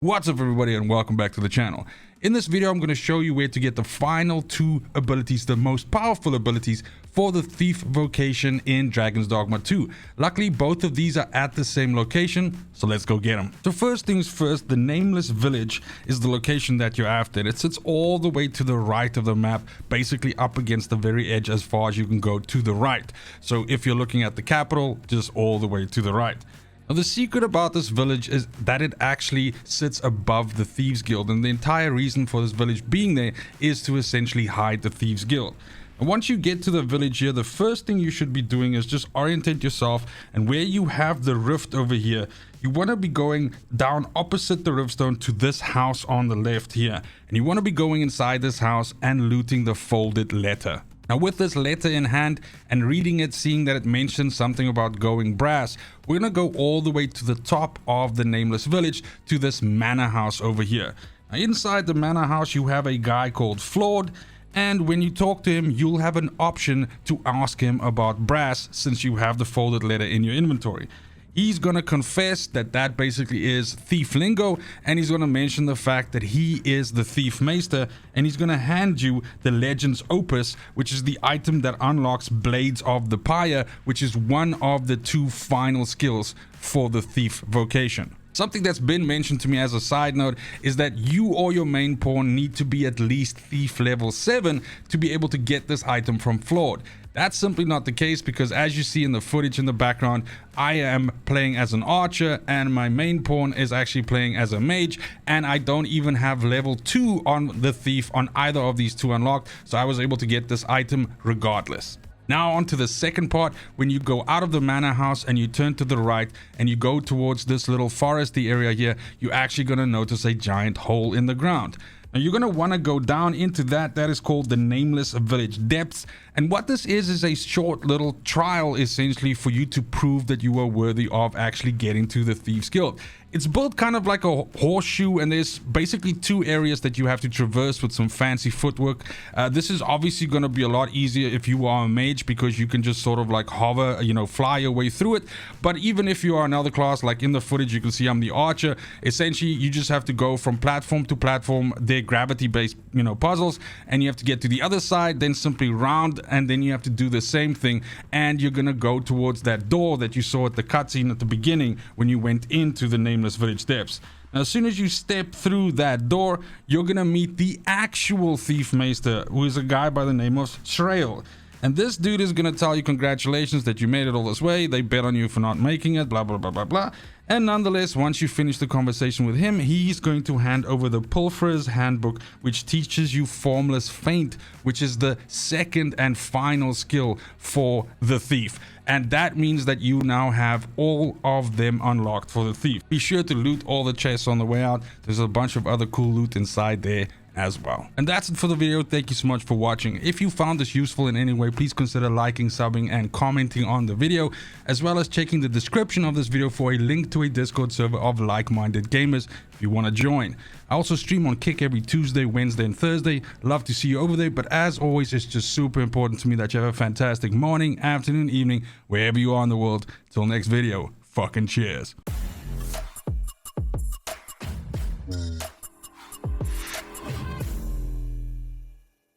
What's up everybody, and welcome back to the channel. In this video I'm going to show you where to get the final two abilities, the most powerful abilities for the thief vocation in Dragon's Dogma 2. Luckily both of these are at the same location, so let's go get them. So first things first, the Nameless Village is the location that you're after. It sits all the way to the right of the map, basically up against the very edge as far as you can go to the right. So if you're looking at the capital, just all the way to the right. Now, the secret about this village is that it actually sits above the Thieves Guild, and the entire reason for this village being there is to essentially hide the Thieves Guild. And once you get to the village here, the first thing you should be doing is just orientate yourself, and where you have the rift over here, you want to be going down opposite the rivestone to this house on the left here, and you want to be going inside this house and looting the folded letter. Now with this letter in hand and reading it, seeing that it mentions something about going brass, we're going to go all the way to the top of the Nameless Village to this manor house over here. Now inside the manor house you have a guy called Flawed, and when you talk to him you'll have an option to ask him about brass since you have the folded letter in your inventory. He's going to confess that that basically is thief lingo, and he's going to mention the fact that he is the thief maester, and he's going to hand you the Legends Opus, which is the item that unlocks Blades of the Pyre, which is one of the two final skills for the thief vocation. Something that's been mentioned to me as a side note is that you or your main pawn need to be at least thief level 7 to be able to get this item from Flawed. That's simply not the case, because as you see in the footage in the background, I am playing as an archer and my main pawn is actually playing as a mage, and I don't even have level 2 on the thief on either of these two unlocked, so I was able to get this item regardless. Now on to the second part. When you go out of the manor house and you turn to the right and you go towards this little foresty area here, you're actually going to notice a giant hole in the ground. Now you're going to want to go down into that is called the Nameless Village Depths, and what this is a short little trial essentially for you to prove that you are worthy of actually getting to the Thieves Guild. It's built kind of like a horseshoe, and there's basically two areas that you have to traverse with some fancy footwork. This is obviously going to be a lot easier if you are a mage, because you can just sort of like hover, fly your way through it. But even if you are another class, like in the footage you can see I'm the archer, essentially you just have to go from platform to platform. They're gravity based puzzles, and you have to get to the other side, then simply round, and then you have to do the same thing, and you're gonna go towards that door that you saw at the cutscene at the beginning when you went into the Nameless Village Depths. Now as soon as you step through that door, you're gonna meet the actual thief maester, who is a guy by the name of Shrael. And this dude is gonna tell you congratulations that you made it all this way, they bet on you for not making it, blah blah blah blah blah. And nonetheless, once you finish the conversation with him, he's going to hand over the Pilferer's Handbook, which teaches you Formless Feint, which is the second and final skill for the thief. And that means that you now have all of them unlocked for the thief. Be sure to loot all the chests on the way out. There's a bunch of other cool loot inside there as well. And that's it for the video. Thank you so much for watching. If you found this useful in any way, please consider liking, subbing, and commenting on the video, as well as checking the description of this video for a link to a Discord server of like-minded gamers if you want to join. I also stream on Kick every Tuesday, Wednesday, and Thursday. Love to see you over there, but as always, it's just super important to me that you have a fantastic morning, afternoon, evening, wherever you are in the world. Till next video, fucking cheers.